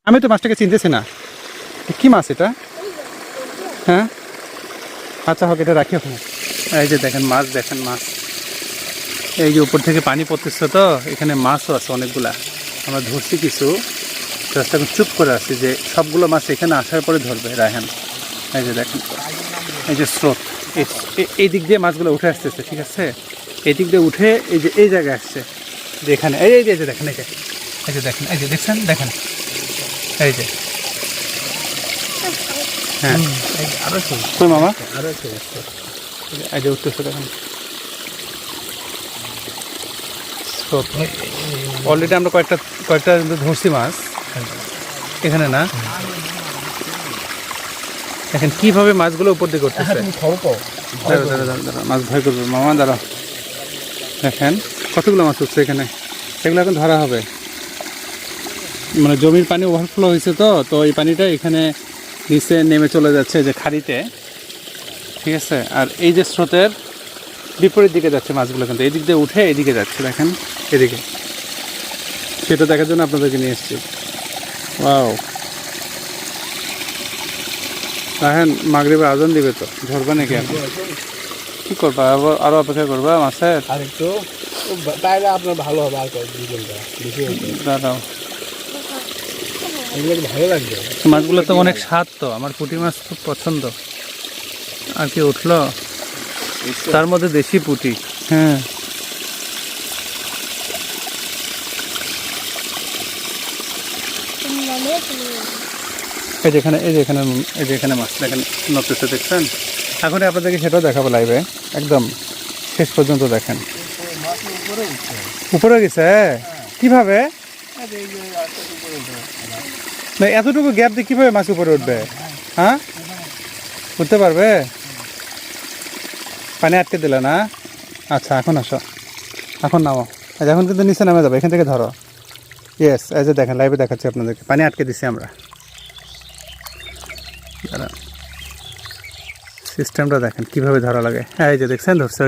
আমি তো মাছটাকে চিনতেছি না, কি মাছ এটা? হ্যাঁ আচ্ছা হোক, এটা রাখি ওখানে। এই যে দেখেন মাছ, দেখেন মাছ, এই যে উপর থেকে পানি পড়তেছে, তো এখানে মাছও আছে অনেকগুলা। আমরা ধরছি কিছু, জাস্ট এখন চুপ করে আসছি যে সবগুলো মাছ এখানে আসার পরে ধরবে রায়হান। এই যে দেখেন, এই যে স্রোত, এই দিক দিয়ে মাছগুলো উঠে আসতেছে, ঠিক আছে? এই দিক দিয়ে উঠে এই যে এই জায়গায় আসছে, যে এখানে এই যে দেখেন, এই যে দেখেন, এই যে দেখছেন, দেখেন এই যে, হ্যাঁ আরো কই মামা, আরো এই যে উঠতেছে দেখেন। অলরেডি আমরা কয়েকটা ধরছি মাছ এখানে, না দেখেন কিভাবে মাছগুলো উপর দিকে উঠতেছে। মাছ ভয় করবে মামা, দাঁড়াও। দেখেন কতগুলো মাছ উঠছে এখানে, এগুলো এখন ধরা হবে। মানে জমির পানি ওভারফ্লো হয়েছে, তো এই পানিটা এখানে নিচে নেমে চলে যাচ্ছে যে খাড়িতে, ঠিক আছে? আর এই যে স্রোতের বিপরীত দিকে যাচ্ছে মাছগুলো, কিন্তু এই দিক দিয়ে উঠে এদিকে যাচ্ছে, দেখেন এদিকে। সেটা দেখার জন্য আপনাদেরকে নিয়ে এসেছি। ওয়াও, দেখেন মাগরিবে আজান দিবে, তো ধরবা নাকি এখন? কি করবা, আরো অপেক্ষা করবা মাছের? আর একটু তাইলে আপনার ভালো হবে, আর দাঁড়াও, এগুলো ভালো লাগবে। মাছগুলো তো অনেক স্বাদ, তো আমার পুঁটি মাছ খুব পছন্দ। আর কি উঠলো, তার মধ্যে দেশি পুঁটি। হ্যাঁ এই যে এখানে মাছ দেখেন নড়তেছে, দেখছেন? এখন আপনাদেরকে সেটাও দেখাবো লাইভে, একদম শেষ পর্যন্ত দেখেন। উপরে গেছে কিভাবে? না এতটুকু গ্যাপ দিয়ে কিভাবে মাছ উপরে উঠবে? হ্যাঁ উঠতে পারবে? পানি আটকে দিলে না? আচ্ছা এখন আসো, এখন নামো। এখন কিন্তু নিচে নামে যাবে, এখান থেকে ধরো। ইয়েস, এই যে দেখেন লাইভে দেখাচ্ছি আপনাদেরকে, পানি আটকে দিছি আমরা। সিস্টেমটা দেখেন কিভাবে ধরা লাগে। হ্যাঁ এই যে দেখছেন, ধরছে,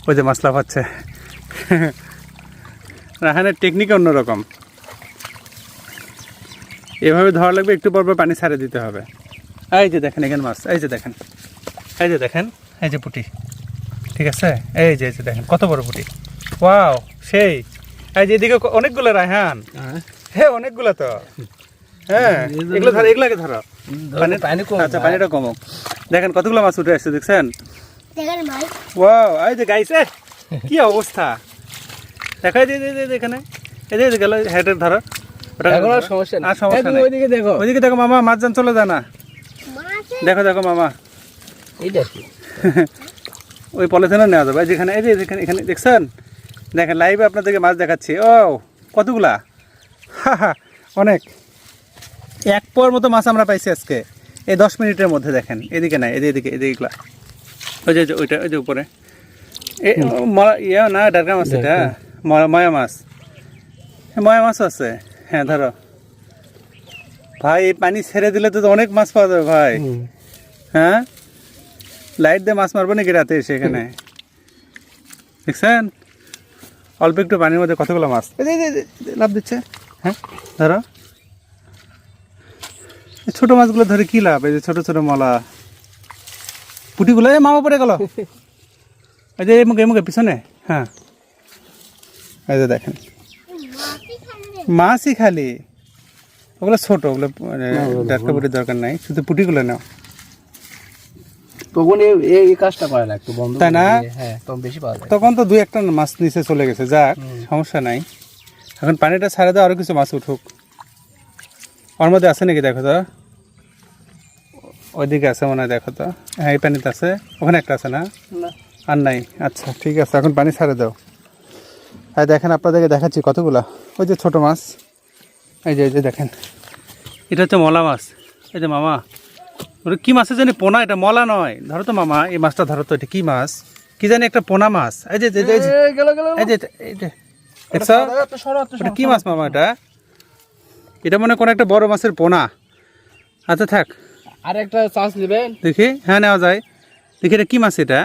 ওই যে মাছ লাফাচ্ছে। রাহানের টেকনিক অন্যরকম, এভাবে ধরা লাগবে, একটু পর পর পানি ছাড়ে দিতে হবে। এই যে দেখেন এখানে মাছ, এই যে দেখেন, এই যে দেখেন, এই যে পুঁটি, ঠিক আছে? এই যে দেখেন কত বড় পুঁটি, ওয়াও সেই। এই যে এদিকে অনেকগুলো রায়হান, হ্যাঁ অনেকগুলো তো। হ্যাঁ এগুলো ধরো, এগুলাকে ধরো, আচ্ছা পানিটা কমুক। দেখেন কতগুলো মাছ উঠে আসছে, দেখছেন? ওয়াও, এই যে গাইছে, কি অবস্থা দেখা যায় এখানে। এই যে গেল হেডের ধরো, সমস্যা না, সমস্যা নেই। ওইদিকে দেখো মামা, মাছ যান চলে যায় না। দেখো মামা, এইটা কি ওই পলিথিনও নেওয়া যাবে। যেখানে এই যে এখানে দেখছেন, দেখেন লাইভে আপনাদেরকে মাছ দেখাচ্ছি। ও কতগুলা, অনেক, এক পোয়ার মতো মাছ আমরা পাইছি আজকে এই 10 মিনিটের মধ্যে। দেখেন এদিকে নাই, এদিকেগুলা, ওই যে ওইটা, ওই যে উপরে ইয়ে না, ডারকা মাছ, এটা ময়া মাছ, ময়া মাছও আছে। হ্যাঁ ধরো ভাই, এই পানি ছেড়ে দিলে তো অনেক মাছ পাওয়া যাবে ভাই। হ্যাঁ লাইট দিয়ে মাছ মারবো নাকি রাতে এসে এখানে? দেখছেন অল্প একটু পানির মধ্যে কতগুলো মাছ লাভ দিচ্ছে। হ্যাঁ ধরো, ছোট মাছগুলো ধরে কি লাভ? এই যে ছোট ছোট মলা পুঁটিগুলো, মামা পড়ে গেল, এই যে মুখে পিছনে। হ্যাঁ এই যে দেখেন মাছই খালি, ওগুলো ছোট, ওগুলো ডাক্কা পুটির দরকার নাই, শুধু পুঁটিগুলো নাও। তখন এই কাজটা করে না একটু বন্ধ, তাই না? হ্যাঁ তখন বেশি পাওয়া যায়। তখন তো 2-1টা মাছ নিচে চলে গেছে, যাক সমস্যা নাই। এখন পানিটা ছাড়ে দাও, আরো কিছু মাছ উঠুক। ওর মধ্যে আছে নাকি দেখো তো, ওইদিকে আছে মনে হয়, দেখো তো। হ্যাঁ এই পানিতে আছে, ওখানে একটা আছে না? আর নাই, আচ্ছা ঠিক আছে, এখন পানি ছাড়ে দাও। আর দেখেন আপনাদেরকে দেখাচ্ছি কতগুলা, ওই যে ছোট মাছ, এই যে দেখেন, এটা হচ্ছে মলা মাছ। এই যে মামা, ওটা কি মাছের জানি, পোনা, এটা মলা নয়। ধরো তো মামা, এই মাছটা ধরো তো, এটা কি মাছ কি জানি, একটা পোনা মাছ। এই যে দেখছো, এটা কি মাছ মামা? এটা মনে কোনো একটা বড় মাছের পোনা। আচ্ছা থাক, আর একটা চান্স নেবেন দেখি। হ্যাঁ নেওয়া যায়, দেখি এটা কি মাছ, এটা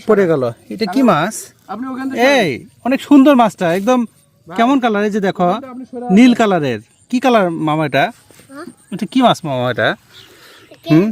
পড়ে গেল, এটা কি মাছ? এই অনেক সুন্দর মাছটা, একদম কেমন কালার, এই যে দেখো নীল কালারের, কি কালার মামা এটা? এটা কি মাছ মামা এটা? হুম